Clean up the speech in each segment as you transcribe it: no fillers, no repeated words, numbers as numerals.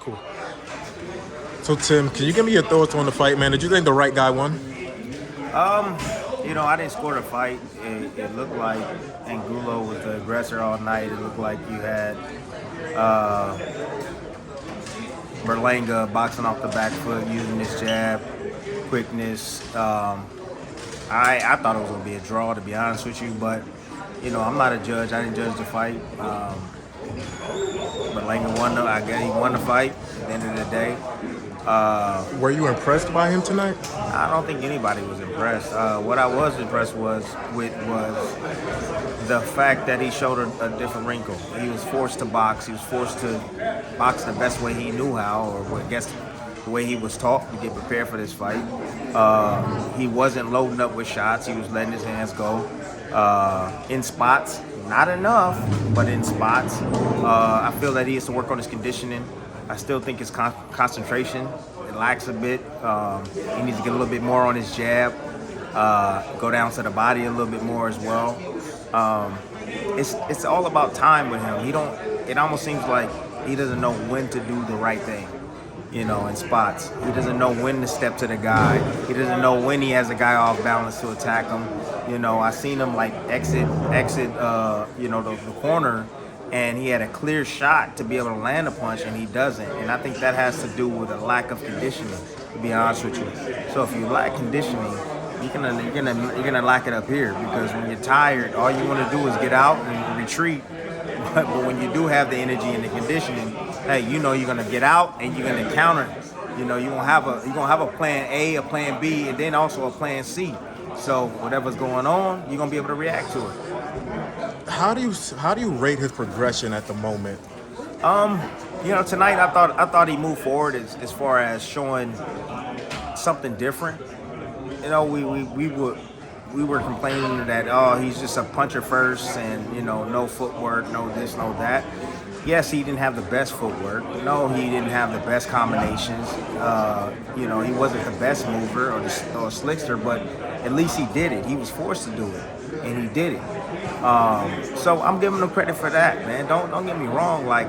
Cool. So, Tim, can you give me your thoughts on the fight, man? Did you think the right guy won? I didn't score the fight. It looked like Angulo was the aggressor all night. It looked like you had Berlanga boxing off the back foot, using his jab, quickness. I thought it was going to be a draw, to be honest with you, but, I'm not a judge. I didn't judge the fight. Berlanga won I guess he won the fight at the end of the day. Were you impressed by him tonight? I don't think anybody was impressed. What I was impressed with was the fact that he showed a different wrinkle. He was forced to box. He was forced to box the best way he knew how, or I guess the way he was taught to get prepared for this fight. He wasn't loading up with shots. He was letting his hands go in spots. Not enough, but in spots. I feel that he has to work on his conditioning. I still think his concentration lacks a bit. He needs to get a little bit more on his jab, go down to the body a little bit more as well. It's all about time with him. It almost seems like he doesn't know when to do the right thing, in spots. He doesn't know when to step to the guy. He doesn't know when he has a guy off balance to attack him. I seen him like exit, the corner, and he had a clear shot to be able to land a punch, and he doesn't. And I think that has to do with a lack of conditioning, to be honest with you. So if you lack conditioning, you're gonna lack it up here, because when you're tired, all you want to do is get out and retreat. But when you do have the energy and the conditioning, hey, you're gonna get out and you're gonna counter. You're gonna have a plan A, a plan B, and then also a plan C. So whatever's going on, you're gonna be able to react to it. How do you rate his progression at the moment? Tonight I thought he moved forward as far as showing something different. We were complaining that he's just a puncher first, and no footwork, no this, no that. Yes, he didn't have the best footwork. No, he didn't have the best combinations. He wasn't the best mover or slickster, but at least he did it. He was forced to do it, and he did it. So I'm giving him credit for that, man. Don't get me wrong. Like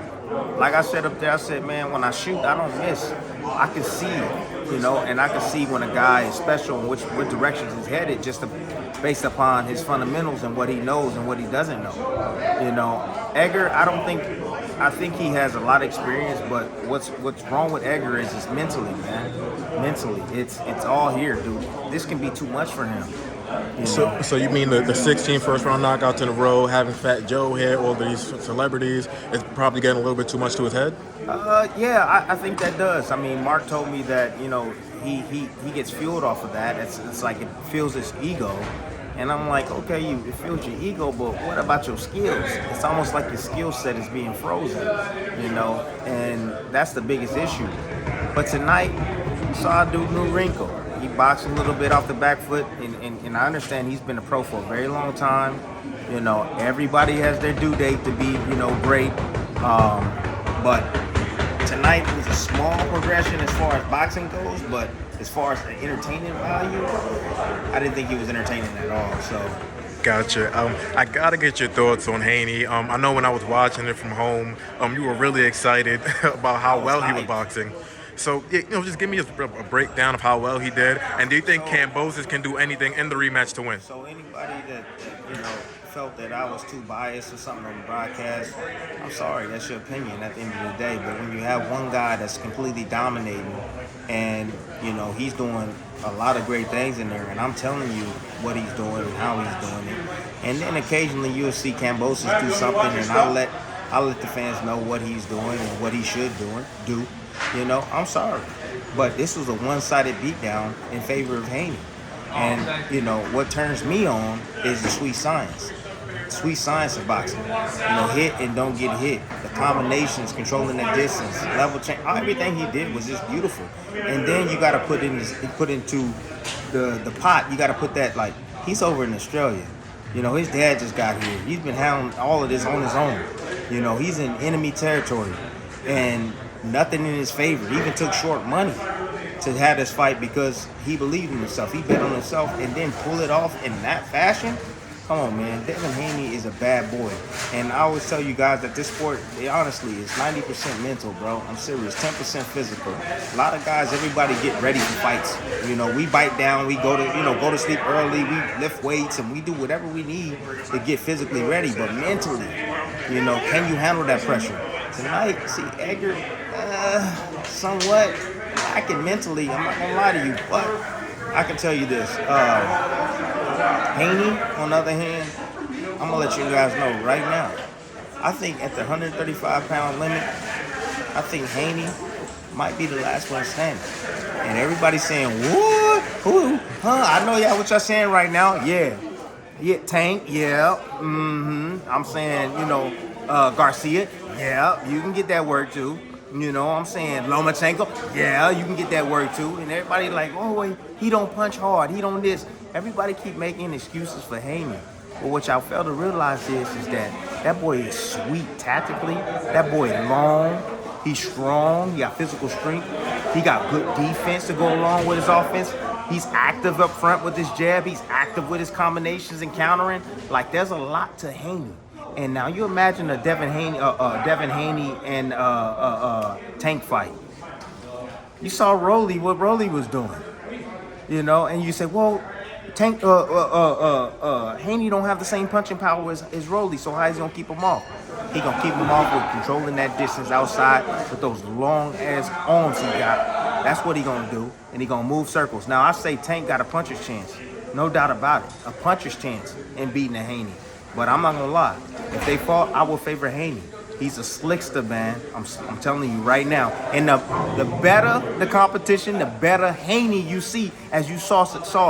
I said up there, I said, man, when I shoot, I don't miss. I can see it, and I can see when a guy is special and what directions he's headed, just based upon his fundamentals and what he knows and what he doesn't know. Edgar, I think he has a lot of experience, but what's wrong with Edgar is just mentally, man. Mentally, it's all here, dude. This can be too much for him. So you mean the 16 first-round knockouts in a row, having Fat Joe here, all these celebrities, it's probably getting a little bit too much to his head? Yeah, I think that does. I mean, Mark told me that, he gets fueled off of that. It's like it fuels his ego. And I'm like, okay, it fuels your ego, but what about your skills? It's almost like your skill set is being frozen, and that's the biggest issue. But tonight, saw a dude new wrinkle. He boxed a little bit off the back foot, and I understand he's been a pro for a very long time. Everybody has their due date to be, great. But tonight was a small progression as far as boxing goes, but as far as the entertainment value, I didn't think he was entertaining at all. So. Gotcha. I gotta get your thoughts on Haney. I know when I was watching it from home, you were really excited about how well he was boxing. So, just give me a breakdown of how well he did. And do you think Kambosos can do anything in the rematch to win? So anybody that felt that I was too biased or something on the broadcast, I'm sorry, that's your opinion at the end of the day. But when you have one guy that's completely dominating, and he's doing a lot of great things in there, and I'm telling you what he's doing and how he's doing it, and then occasionally you'll see Kambosos do something, and I'll let the fans know what he's doing and what he should do. I'm sorry, but this was a one-sided beatdown in favor of Haney. And, what turns me on is the sweet science. Sweet science of boxing. Hit and don't get hit. The combinations, controlling the distance, level change. Everything he did was just beautiful. And then you got to put into the pot. You got to put that, like, he's over in Australia. His dad just got here. He's been handling all of this on his own. He's in enemy territory. And nothing in his favor. He even took short money to have this fight because he believed in himself. He bet on himself, and then pull it off in that fashion. Come on, man. Devin Haney is a bad boy. And I always tell you guys that this sport, honestly, is 90% mental, bro. I'm serious. 10% physical. A lot of guys, everybody get ready for fights. You know, we bite down, we go to sleep early, we lift weights, and we do whatever we need to get physically ready. But mentally, you know, can you handle that pressure? Tonight, see, Edgar, somewhat lacking mentally. I'm not going to lie to you, but I can tell you this. Haney, on the other hand, I'm going to let you guys know right now. I think at the 135-pound limit, I think Haney might be the last one standing. And everybody's saying, what? Who? Huh? I know y'all what y'all saying right now. Yeah, Tank, yeah. I'm saying, you know, Garcia, yeah, you can get that word too. You know what I'm saying? Lomachenko, yeah, you can get that word too. And everybody like, oh, wait, he don't punch hard. He don't this. Everybody keep making excuses for Haney. But what y'all fail to realize is that boy is sweet tactically. That boy is long. He's strong. He got physical strength. He got good defense to go along with his offense. He's active up front with his jab. He's active with his combinations and countering. Like, there's a lot to Haney. And now you imagine a Devin Haney and Tank fight. You saw what Rolly was doing, you know, and you say, well, Tank, Haney don't have the same punching power as Rolly, so how is he gonna keep him off? He gonna keep him off with controlling that distance outside with those long ass arms he got. That's what he gonna do, and he gonna move circles. Now I say Tank got a puncher's chance, no doubt about it, a puncher's chance in beating a Haney. But I'm not gonna lie. If they fought, I will favor Haney. He's a slickster, man. I'm telling you right now. And the better the competition, the better Haney you see, as you saw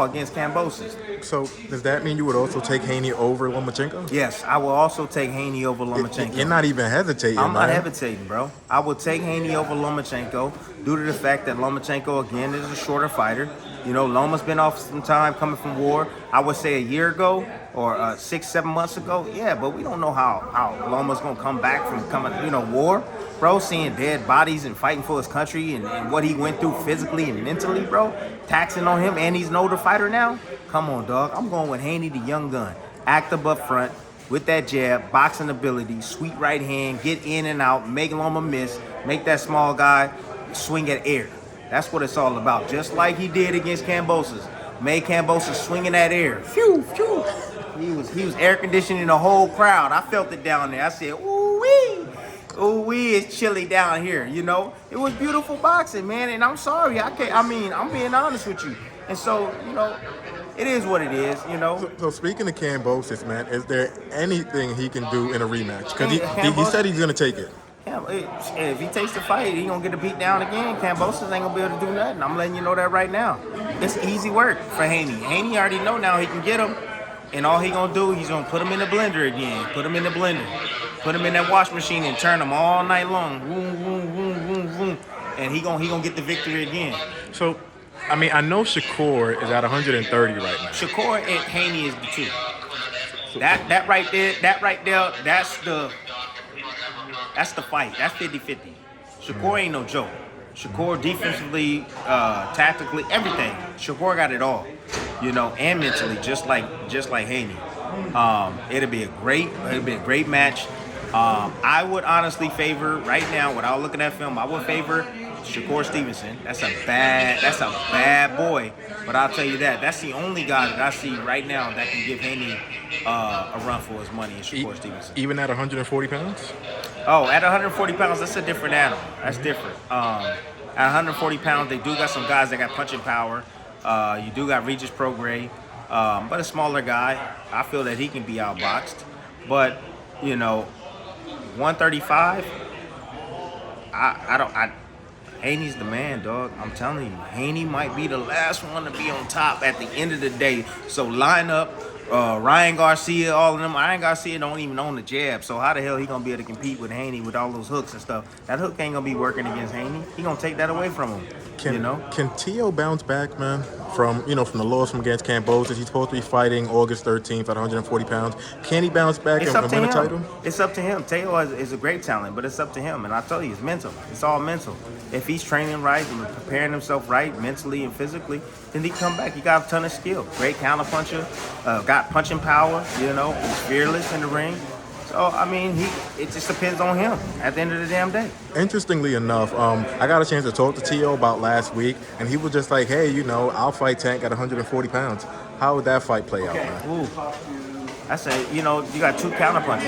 against Kambosos. So does that mean you would also take Haney over Lomachenko? Yes, I will also take Haney over Lomachenko. You're not even hesitating. I'm not hesitating, bro. I will take Haney over Lomachenko due to the fact that Lomachenko, again, is a shorter fighter. You know, Loma's been off some time coming from war. I would say a year ago or 6-7 months ago. Yeah, but we don't know how Loma's going to come back from war. Bro, seeing dead bodies and fighting for his country and what he went through physically and mentally, bro. Taxing on him, and he's an older fighter now. Come on, dog. I'm going with Haney, the young gun. Active up front with that jab, boxing ability, sweet right hand, get in and out, make Loma miss, make that small guy swing at air. That's what it's all about. Just like he did against Kambosos. Made Kambosos swing in that air. Phew, phew. He was air conditioning the whole crowd. I felt it down there. I said, ooh-wee. Ooh-wee, it's chilly down here, you know? It was beautiful boxing, man, and I'm sorry. I'm being honest with you. And so, you know, it is what it is, you know? So speaking of Kambosos, man, is there anything he can do in a rematch? Because he said he's going to take it. Yeah, if he takes the fight, he gonna get a beat down again. Kambosos ain't gonna be able to do nothing. I'm letting you know that right now. It's easy work for Haney. Haney already know now he can get him, and all he gonna do, he's gonna put him in the blender again. Put him in the blender. Put him in that wash machine and turn him all night long. Vroom, vroom, vroom, vroom, vroom. And he gonna get the victory again. So, I mean, I know Shakur is at 130 right now. Shakur and Haney is the two. That right there, that's the fight. That's 50-50. Shakur ain't no joke. Shakur defensively, tactically, everything. Shakur got it all, you know, and mentally, just like Haney. It'll be a great match. I would honestly favor right now, without looking at film, I would favor Shakur Stevenson. That's a bad boy. But I'll tell you that's the only guy that I see right now that can give Haney a run for his money is Shakur Stevenson. Even at 140 pounds? Oh, at 140 pounds, that's a different animal. That's different. At 140 pounds, they do got some guys that got punching power. You do got Regis Prograis, but a smaller guy. I feel that he can be outboxed. But, you know, 135, Haney's the man, dog. I'm telling you, Haney might be the last one to be on top at the end of the day. So line up Ryan Garcia, all of them. Ryan Garcia don't even own the jab, so how the hell he gonna be able to compete with Haney with all those hooks and stuff? That hook ain't gonna be working against Haney. He gonna take that away from him. Can Tio bounce back, man? from from the loss from against Cambosis. He's supposed to be fighting August 13th at 140 pounds. Can he bounce back It's and up to win a him. title? It's up to him. Teo is a great talent, but it's up to him. And I tell you, it's mental. It's all mental. If he's training right and preparing himself right, mentally and physically, then he come back. He got a ton of skill. Great counter puncher. Got punching power. He's fearless in the ring. So I mean, it just depends on him at the end of the damn day. Interestingly enough, I got a chance to talk to Teo about last week, and he was just like, "Hey, I'll fight Tank at 140 pounds." How would that fight play out, man? Ooh. I say, you got two counter punches.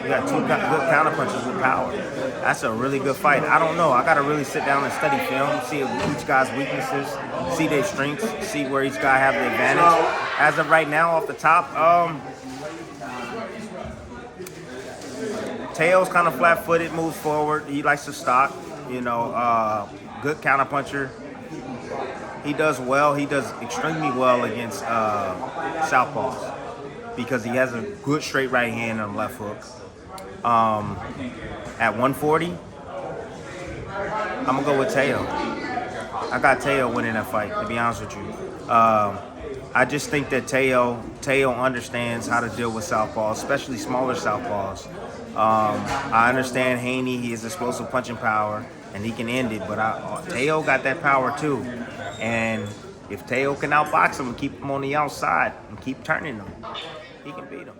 You got two good counter punches with power. That's a really good fight. I don't know. I got to really sit down and study film, see each guy's weaknesses, see their strengths, see where each guy have the advantage. As of right now, off the top, Teo's kind of flat-footed, moves forward. He likes to stock, good counter puncher. He does well. He does extremely well against southpaws because he has a good straight right hand and left hook. At 140, I'm going to go with Teo. I got Teo winning that fight, to be honest with you. I just think that Teo understands how to deal with southpaws, especially smaller southpaws. I understand Haney, he has explosive punching power, and he can end it, but Teo got that power too. And if Teo can outbox him and keep him on the outside and keep turning him, he can beat him.